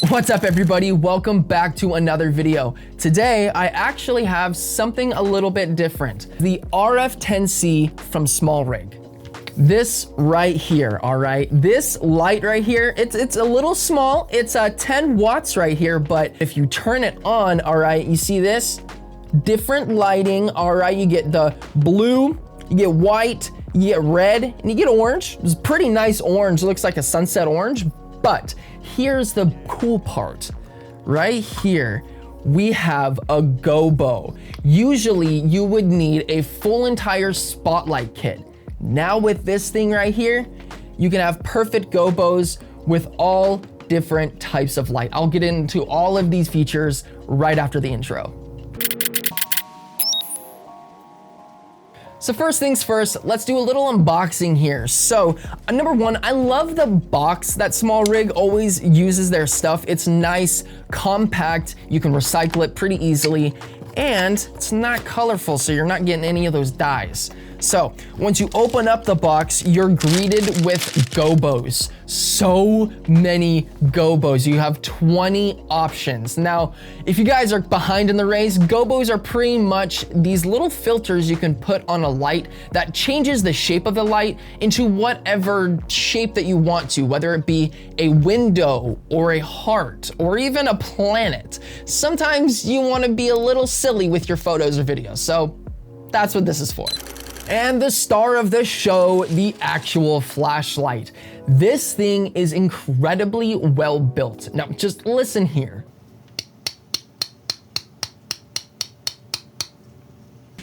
What's up everybody? Welcome back to another video. Today, I actually have something a little bit different. The RF10-C from SmallRig. This right here, all right? This light right here, it's a little small. It's 10 watts right here, but if you turn it on, all right, you see this? Different lighting, all right? You get the blue, you get white, you get red, and you get orange. It's pretty nice orange, looks like a sunset orange, but here's the cool part. Right here, we have a Gobo. Usually you would need a full entire spotlight kit. Now with this thing right here, you can have perfect Gobos with all different types of light. I'll get into all of these features right after the intro. So first things first, let's do a little unboxing here. So number one, I love the box that SmallRig always uses their stuff. It's nice, compact, you can recycle it pretty easily, and it's not colorful, so you're not getting any of those dyes. So once you open up the box, you're greeted with Gobos. So many Gobos. You have 20 options. Now, if you guys are behind in the race, Gobos are pretty much these little filters you can put on a light that changes the shape of the light into whatever shape that you want to, whether it be a window or a heart or even a planet. Sometimes you want to be a little silly with your photos or videos, so that's what this is for. And the star of the show, the actual flashlight. This thing is incredibly well built. Now, just listen here.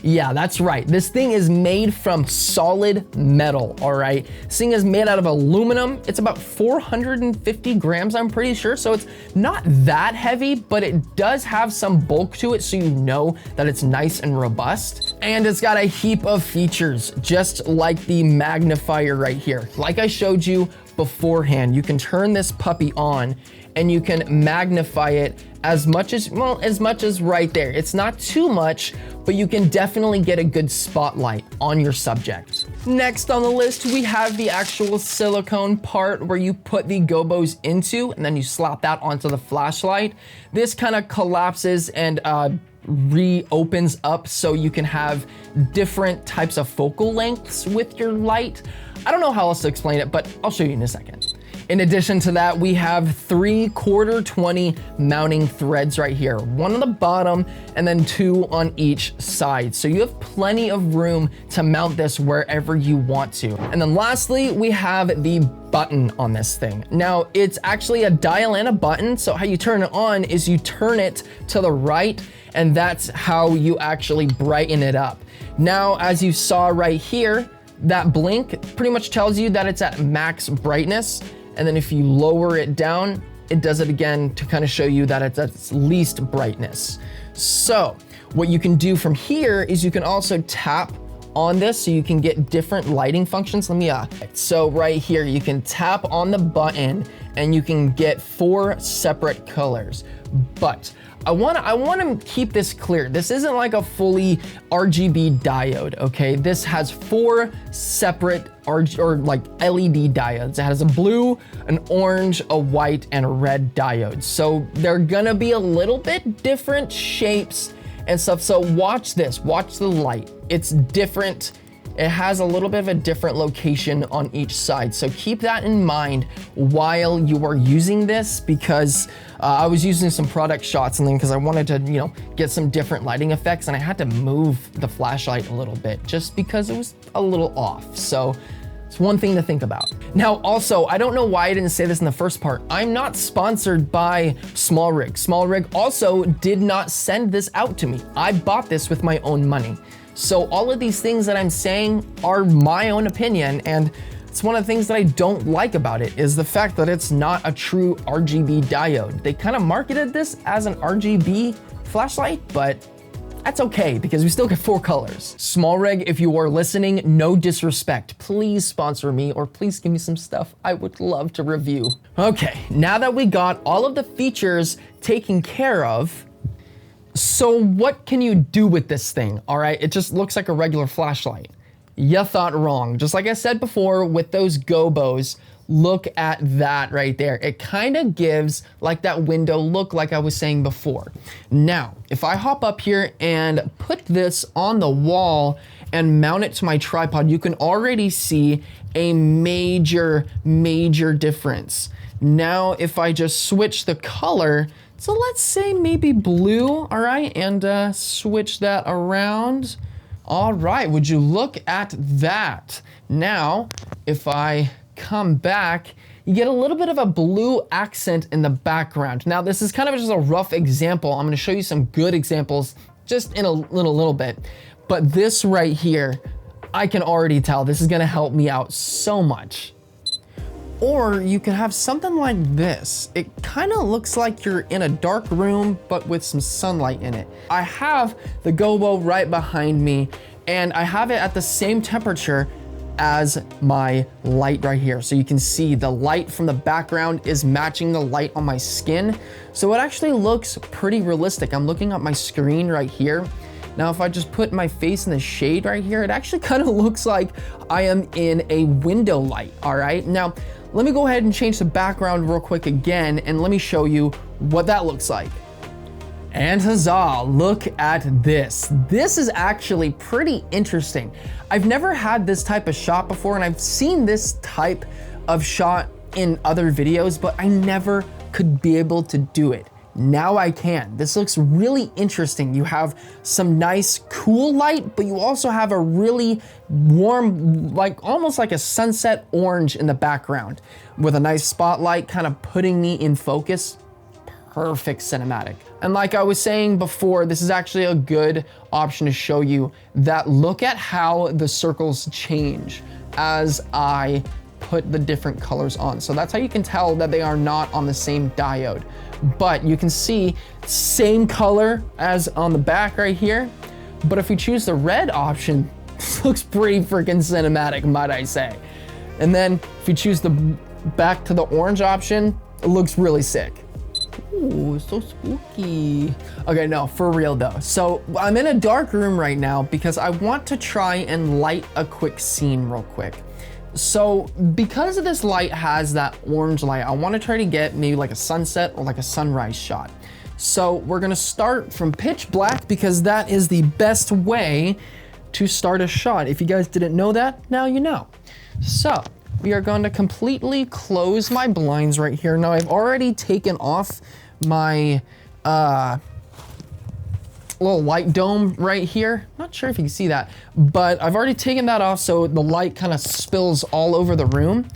Yeah, that's right. This thing is made from solid metal, all right? This thing is made out of aluminum. It's about 450 grams, I'm pretty sure. So it's not that heavy, but it does have some bulk to it, so you know that it's nice and robust. And it's got a heap of features, just like the magnifier right here. Like I showed you beforehand, you can turn this puppy on and you can magnify it as much as right there. It's not too much, but you can definitely get a good spotlight on your subject. Next on the list, we have the actual silicone part where you put the Gobos into, and then you slap that onto the flashlight. This kind of collapses and reopens up so you can have different types of focal lengths with your light. I don't know how else to explain it, but I'll show you in a second. In addition to that, we have 3/4 20 mounting threads right here, one on the bottom and then 2 on each side. So you have plenty of room to mount this wherever you want to. And then lastly, we have the button on this thing. Now, it's actually a dial and a button. So how you turn it on is you turn it to the right, and that's how you actually brighten it up. Now, as you saw right here, that blink pretty much tells you that it's at max brightness. And then if you lower it down, it does it again to kind of show you that it's at its least brightness. So what you can do from here is you can also tap on this so you can get different lighting functions. So right here, you can tap on the button and you can get 4 separate colors. But I want to keep this clear. This isn't like a fully RGB diode, okay? This has 4 separate like LED diodes. It has a blue, an orange, a white, and a red diode. So they're gonna be a little bit different shapes and stuff. So watch this, watch the light. It's different. It has a little bit of a different location on each side. So keep that in mind while you are using this, because I was using some product shots and then because I wanted to, get some different lighting effects, and I had to move the flashlight a little bit just because it was a little off. So it's one thing to think about. Now, also, I don't know why I didn't say this in the first part. I'm not sponsored by SmallRig. SmallRig also did not send this out to me. I bought this with my own money. So all of these things that I'm saying are my own opinion, and it's one of the things that I don't like about it is the fact that it's not a true RGB diode. They kind of marketed this as an RGB flashlight, but that's okay because we still get 4 colors. SmallRig, if you are listening, no disrespect, please sponsor me or please give me some stuff I would love to review. Okay, now that we got all of the features taken care of, so what can you do with this thing? All right, it just looks like a regular flashlight. You thought wrong. Just like I said before with those Gobos, look at that right there. It kind of gives like that window look like I was saying before. Now, if I hop up here and put this on the wall and mount it to my tripod, you can already see a major difference. Now, if I just switch the color, so let's say maybe blue, all right, and switch that around. All right, would you look at that? Now, if I come back, you get a little bit of a blue accent in the background. Now, this is kind of just a rough example. I'm gonna show you some good examples just in a little bit. But this right here, I can already tell this is gonna help me out so much. Or you can have something like this. It kind of looks like you're in a dark room, but with some sunlight in it. I have the Gobo right behind me, and I have it at the same temperature as my light right here. So you can see the light from the background is matching the light on my skin. So it actually looks pretty realistic. I'm looking at my screen right here. Now, if I just put my face in the shade right here, it actually kind of looks like I am in a window light, all right? Now, let me go ahead and change the background real quick again, and let me show you what that looks like. And huzzah, look at this. This is actually pretty interesting. I've never had this type of shot before, and I've seen this type of shot in other videos, but I never could be able to do it. Now I can. This looks really interesting. You have some nice cool light, but you also have a really warm, like almost like a sunset orange in the background with a nice spotlight kind of putting me in focus. Perfect cinematic. And like I was saying before, this is actually a good option to show you that look at how the circles change as I put the different colors on. So that's how you can tell that they are not on the same diode. But you can see same color as on the back right here. But if we choose the red option, this looks pretty freaking cinematic, might I say. And then if you choose the back to the orange option, it looks really sick. Ooh, so spooky. Okay, no, for real though. So I'm in a dark room right now because I want to try and light a quick scene real quick. So because this light has that orange light, I want to try to get maybe like a sunset or like a sunrise shot. So we're gonna start from pitch black because that is the best way to start a shot. If you guys didn't know that, now you know. So we are going to completely close my blinds right here. Now I've already taken off my little light dome right here. Not sure if you can see that, but I've already taken that off so the light kind of spills all over the room.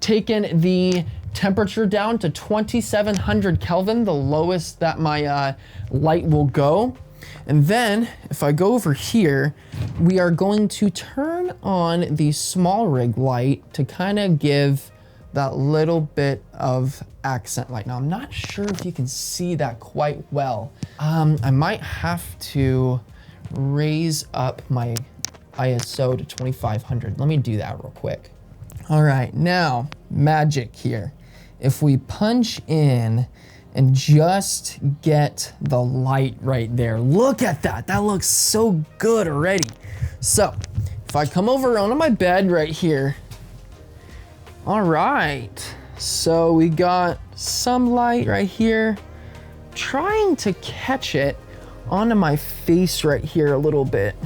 Taken the temperature down to 2700 Kelvin, the lowest that my light will go. And then if I go over here, we are going to turn on the SmallRig light to kind of give that little bit of accent light. Now, I'm not sure if you can see that quite well. I might have to raise up my ISO to 2500. Let me do that real quick. All right, now magic here. If we punch in and just get the light right there, look at that. That looks so good already. So if I come over onto my bed right here, all right, so we got some light right here, trying to catch it onto my face right here a little bit.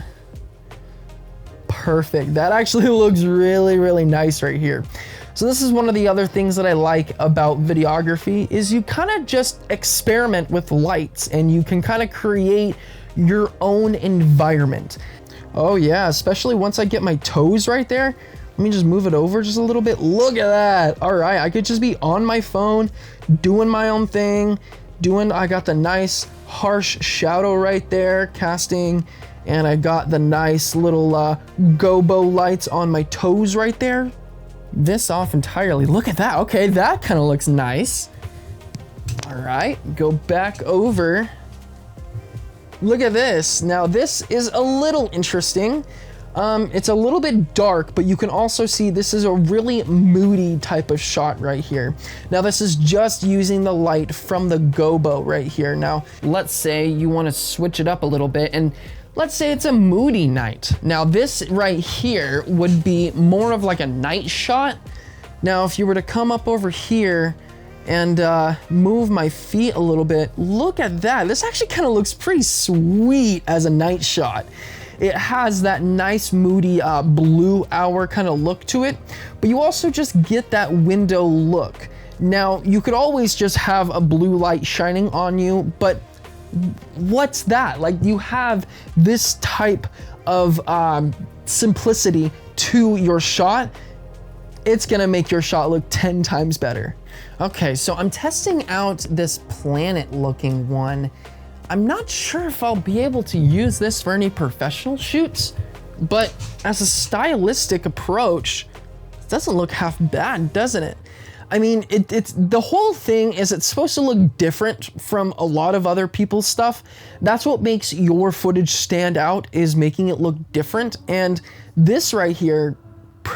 Perfect, that actually looks really nice right here. So this is one of the other things that I like about videography is you kind of just experiment with lights and you can kind of create your own environment. Oh yeah, especially once I get my toes right there. Let me just move it over just a little bit. Look at that. All right, I could just be on my phone, doing my own thing, I got the nice harsh shadow right there, casting, and I got the nice little Gobo lights on my toes right there. This off entirely. Look at that. Okay, that kind of looks nice. All right, go back over. Look at this. Now this is a little interesting. It's a little bit dark, but you can also see this is a really moody type of shot right here. Now this is just using the light from the Gobo right here. Now, let's say you want to switch it up a little bit and let's say it's a moody night. Now this right here would be more of like a night shot. Now, if you were to come up over here and move my feet a little bit, look at that. This actually kind of looks pretty sweet as a night shot. It has that nice moody blue hour kind of look to it, but you also just get that window look. Now, you could always just have a blue light shining on you, but what's that? Like, you have this type of simplicity to your shot. It's gonna make your shot look 10 times better. Okay, so I'm testing out this planet looking one. I'm not sure if I'll be able to use this for any professional shoots, but as a stylistic approach, it doesn't look half bad, doesn't it? I mean, it's the whole thing is it's supposed to look different from a lot of other people's stuff. That's what makes your footage stand out, is making it look different. And this right here,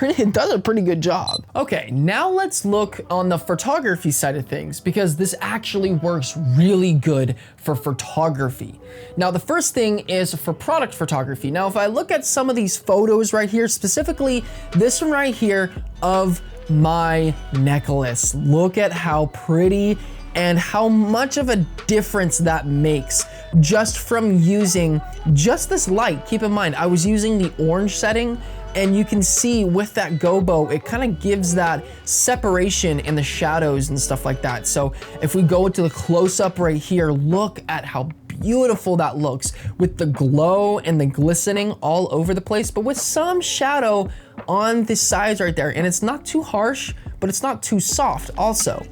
it does a pretty good job. Okay, now let's look on the photography side of things, because this actually works really good for photography. Now, the first thing is for product photography. Now, if I look at some of these photos right here, specifically this one right here of my necklace, look at how pretty and how much of a difference that makes just from using just this light. Keep in mind, I was using the orange setting, and you can see with that Gobo, it kind of gives that separation in the shadows and stuff like that. So if we go into the close-up right here, look at how beautiful that looks with the glow and the glistening all over the place, but with some shadow on the sides right there. And it's not too harsh, but it's not too soft also.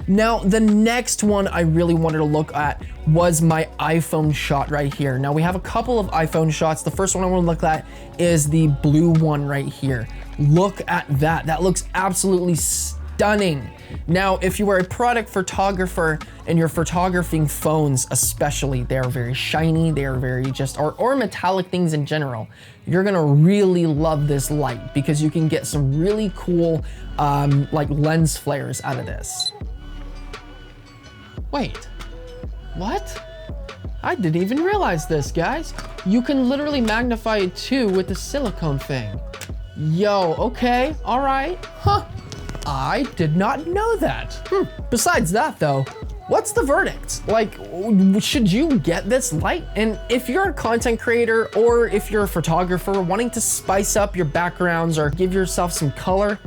Now, the next one I really wanted to look at was my iPhone shot right here. Now, we have a couple of iPhone shots. The first one I want to look at is the blue one right here. Look at that. That looks absolutely stunning. Now, if you are a product photographer and you're photographing phones especially, they are very shiny, they are very just, or metallic things in general, you're gonna really love this light because you can get some really cool like lens flares out of this. Wait, what? I didn't even realize this, guys. You can literally magnify it too with the silicone thing. Yo, okay, all right, huh. I did not know that. Besides that though, what's the verdict? Like, should you get this light? And if you're a content creator or if you're a photographer wanting to spice up your backgrounds or give yourself some color,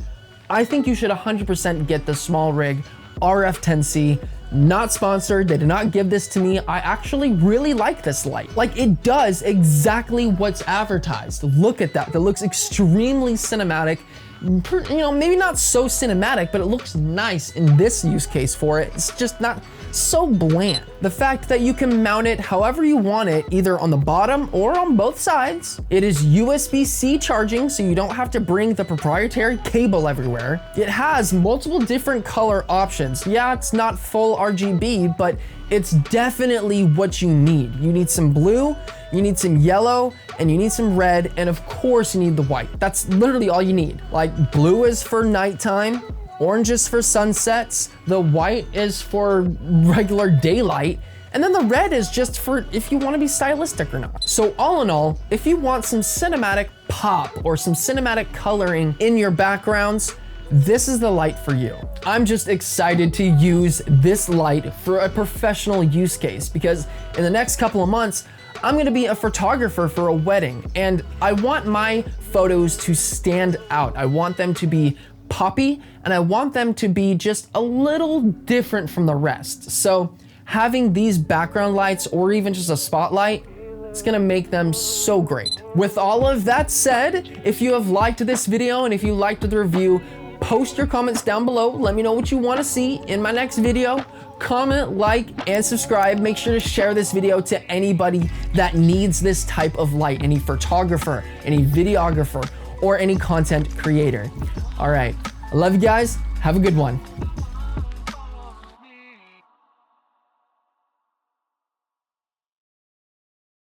I think you should 100% get the SmallRig RF10-C. Not sponsored, they did not give this to me. I actually really like this light. Like, it does exactly what's advertised. Look at that, that looks extremely cinematic. You know, maybe not so cinematic, but it looks nice in this use case for it. It's just not so bland. The fact that you can mount it however you want it, either on the bottom or on both sides. It is USB-C charging, so you don't have to bring the proprietary cable everywhere. It has multiple different color options. Yeah, it's not full RGB, but it's definitely what you need. You need some blue, you need some yellow, and you need some red, and of course you need the white. That's literally all you need. Like, blue is for nighttime, orange is for sunsets, the white is for regular daylight, and then the red is just for if you want to be stylistic or not. So all in all, if you want some cinematic pop or some cinematic coloring in your backgrounds, this is the light for you. I'm just excited to use this light for a professional use case because in the next couple of months, I'm gonna be a photographer for a wedding, and I want my photos to stand out. I want them to be poppy, and I want them to be just a little different from the rest. So having these background lights or even just a spotlight, it's gonna make them so great. With all of that said, if you have liked this video and if you liked the review, post your comments down below. Let me know what you want to see in my next video. Comment, like, and subscribe. Make sure to share this video to anybody that needs this type of light, any photographer, any videographer, or any content creator. All right, I love you guys. Have a good one.